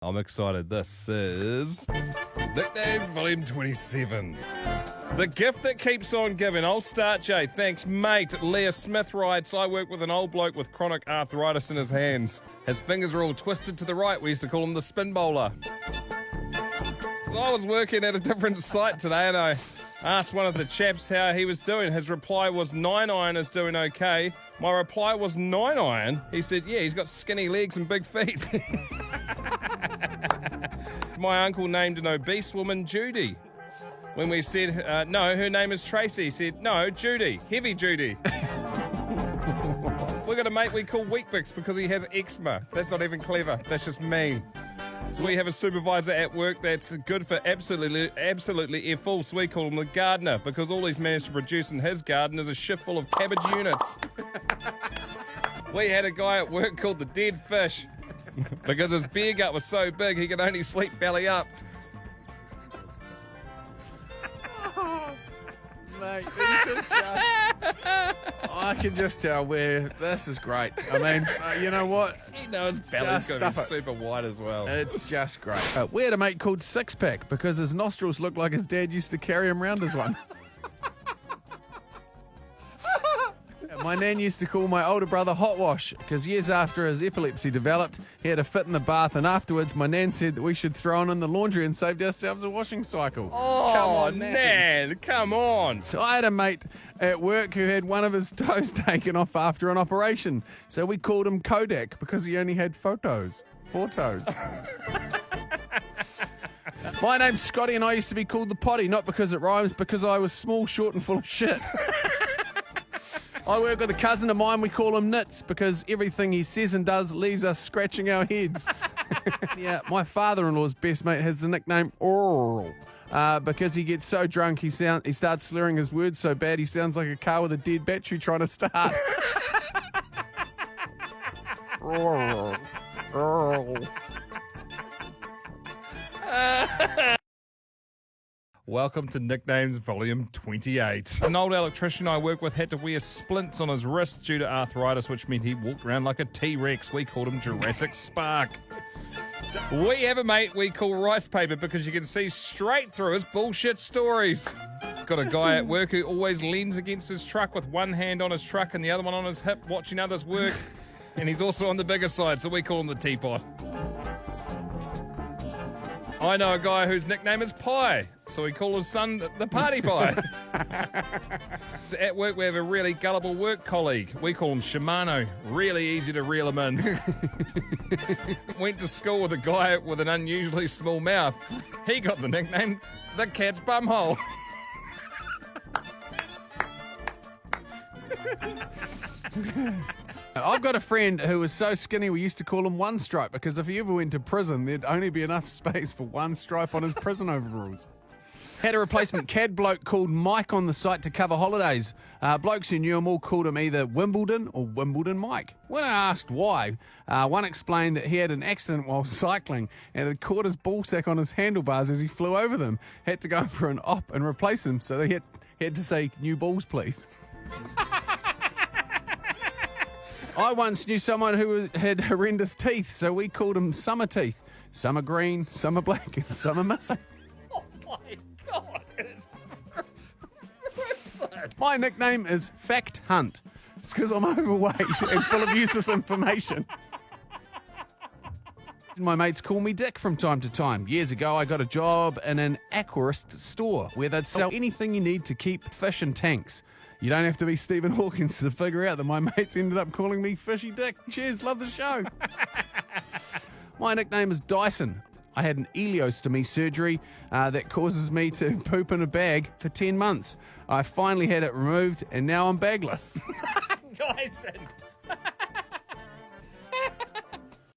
I'm excited. This is Nicknames Volume 27. The gift that keeps on giving. I'll start, Jay. Thanks, mate. Leah Smith writes, I work with an old bloke with chronic arthritis in his hands. His fingers are all twisted to the right. We used to call him the spin bowler. So I was working at a different site today and I asked one of the chaps how he was doing. His reply was 9-iron is doing okay. My reply was 9-iron. He said, yeah, he's got skinny legs and big feet. My uncle named an obese woman Judy. When we said, no, her name is Tracy, he said, no, Judy, heavy Judy. We got a mate we call Weet-Bix because he has eczema. That's not even clever, that's just mean. So we have a supervisor at work that's good for absolutely full. So we call him the gardener because all he's managed to produce in his garden is a shift full of cabbage units. We had a guy at work called the dead fish because his beer gut was so big he could only sleep belly up. Mate, these are just... I can just tell this is great. I mean, you know what? You know, his belly's going to be super wide as well. It's just great. We had a mate called Six Pack because his nostrils looked like his dad used to carry him around as one. My nan used to call my older brother Hot Wash because years after his epilepsy developed, he had a fit in the bath, and afterwards my nan said that we should throw him in the laundry and saved ourselves a washing cycle. Oh, come on, Nan, come on. So I had a mate at work who had one of his toes taken off after an operation, so we called him Kodak because he only had four toes. My name's Scotty and I used to be called the Potty, not because it rhymes, because I was small, short and full of shit. I work with a cousin of mine, we call him Nits, because everything he says and does leaves us scratching our heads. Yeah, my father-in-law's best mate has the nickname Oral, because he gets so drunk he starts slurring his words so bad he sounds like a car with a dead battery trying to start. Welcome to Nicknames Volume 28. An old electrician I work with had to wear splints on his wrists due to arthritis, which meant he walked around like a T-Rex. We called him Jurassic Spark. We have a mate we call Rice Paper because you can see straight through his bullshit stories. Got a guy at work who always leans against his truck with one hand on his truck and the other one on his hip watching others work. And he's also on the bigger side, so we call him the Teapot. I know a guy whose nickname is Pie, so we call his son the Party Pie. At work, we have a really gullible work colleague. We call him Shimano. Really easy to reel him in. Went to school with a guy with an unusually small mouth. He got the nickname the Cat's Bumhole. I've got a friend who was so skinny we used to call him One Stripe because if he ever went to prison, there'd only be enough space for one stripe on his prison overalls. Had a replacement CAD bloke called Mike on the site to cover holidays. Blokes who knew him all called him either Wimbledon or Wimbledon Mike. When I asked why, one explained that he had an accident while cycling and had caught his ballsack on his handlebars as he flew over them. Had to go for an op and replace him, so he had to say, "New balls, please." I once knew someone who had horrendous teeth, so we called him Summer Teeth. Some are green, some are black, and some are missing. Oh my God. My nickname is Fact Hunt. It's because I'm overweight and full of useless information. My mates call me Dick from time to time. Years ago, I got a job in an aquarist store where they'd sell anything you need to keep fish in tanks. You don't have to be Stephen Hawking to figure out that my mates ended up calling me Fishy Dick. Cheers, love the show. My nickname is Dyson. I had an ileostomy surgery that causes me to poop in a bag for 10 months. I finally had it removed and now I'm bagless. Dyson.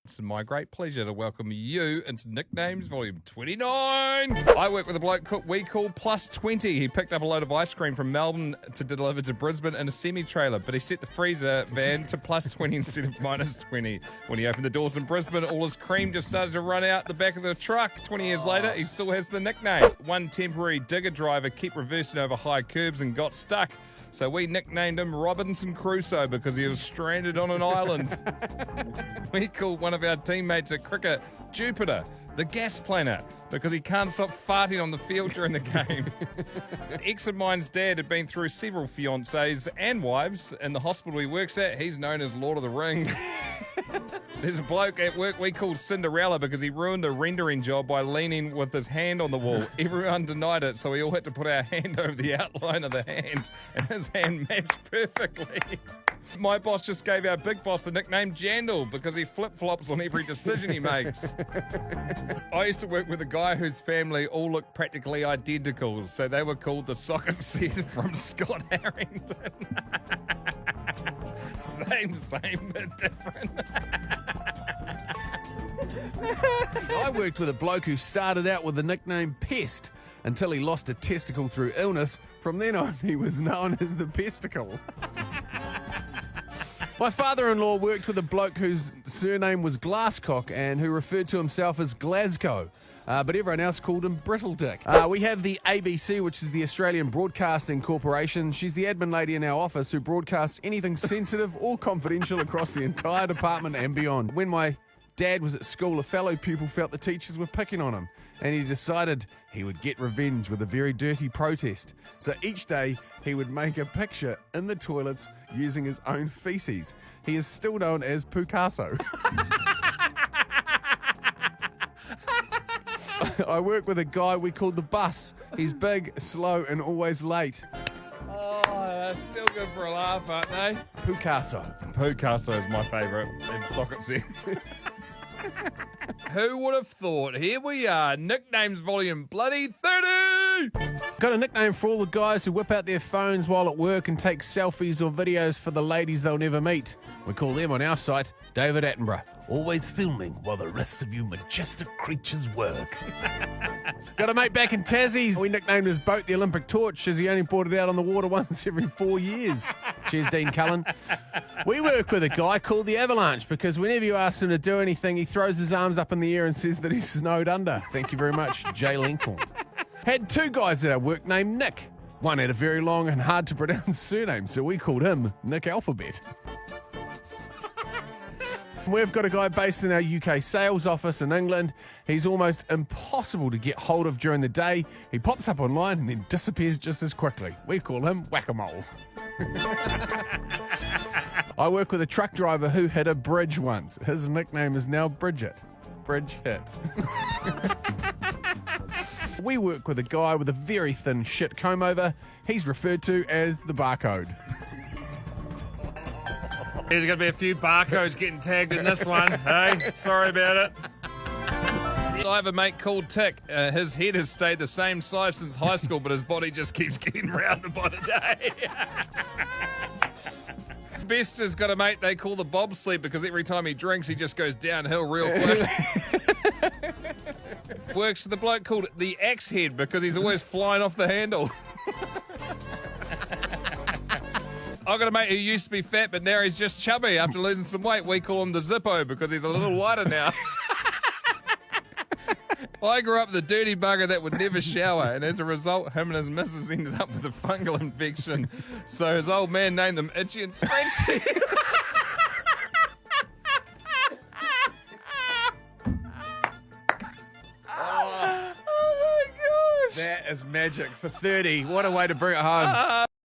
It's my great pleasure to welcome you into Nicknames Volume 29. I work with a bloke we call Plus 20. He picked up a load of ice cream from Melbourne to deliver to Brisbane in a semi-trailer, but he set the freezer van to plus 20 instead of minus 20. When he opened the doors in Brisbane, all his cream just started to run out the back of the truck. 20 years later, he still has the nickname. One temporary digger driver kept reversing over high curbs and got stuck. So we nicknamed him Robinson Crusoe because he was stranded on an island. We called one of of our teammates at cricket, Jupiter, the gas planet, because he can't stop farting on the field during the game. Ex of mine's dad had been through several fiancées and wives. In the hospital he works at, he's known as Lord of the Rings. There's a bloke at work we call Cinderella because he ruined a rendering job by leaning with his hand on the wall. Everyone denied it, so we all had to put our hand over the outline of the hand, and his hand matched perfectly. My boss just gave our big boss the nickname Jandal because he flip-flops on every decision he makes. I used to work with a guy whose family all looked practically identical, so they were called the soccer set from Scott Harrington. Same, but different. I worked with a bloke who started out with the nickname Pest until he lost a testicle through illness. From then on, he was known as the Pesticle. My father-in-law worked with a bloke whose surname was Glasscock and who referred to himself as Glasgow. But everyone else called him Brittle Dick. We have the ABC, which is the Australian Broadcasting Corporation. She's the admin lady in our office who broadcasts anything sensitive or confidential across the entire department and beyond. When my dad was at school, a fellow pupil felt the teachers were picking on him, and he decided he would get revenge with a very dirty protest. So each day, he would make a picture in the toilets using his own feces. He is still known as Picasso. I work with a guy we call the Bus. He's big, slow, and always late. Oh, they're still good for a laugh, aren't they? Picasso. Picasso is my favourite in socket set. Who would have thought? Here we are, nicknames volume bloody 30! Got a nickname for all the guys who whip out their phones while at work and take selfies or videos for the ladies they'll never meet. We call them on our site David Attenborough. Always filming while the rest of you majestic creatures work. Got a mate back in Tassie. We nicknamed his boat the Olympic Torch as he only brought it out on the water once every 4 years. Cheers, Dean Cullen. We work with a guy called the Avalanche because whenever you ask him to do anything, he throws his arms up in the air and says that he's snowed under. Thank you very much, Jay Lenthorne. Had two guys at our work named Nick. One had a very long and hard to pronounce surname, so we called him Nick Alphabet. We've got a guy based in our UK sales office in England. He's almost impossible to get hold of during the day. He pops up online and then disappears just as quickly. We call him Whack-A-Mole. I work with a truck driver who hit a bridge once. His nickname is now Bridget. Bridge hit. We work with a guy with a very thin shit comb over. He's referred to as the barcode. There's going to be a few barcodes getting tagged in this one. Hey, sorry about it. I have a mate called Tick. His head has stayed the same size since high school, but his body just keeps getting rounder by the day. Best has got a mate they call the bobsled because every time he drinks, he just goes downhill real quick. Works with a bloke called the Axe Head because he's always flying off the handle. I've got a mate who used to be fat, but now he's just chubby after losing some weight. We call him the Zippo because he's a little lighter now. I grew up with a dirty bugger that would never shower, and as a result, him and his missus ended up with a fungal infection. So his old man named them Itchy and Scratchy. Oh my gosh! That is magic for 30. What a way to bring it home.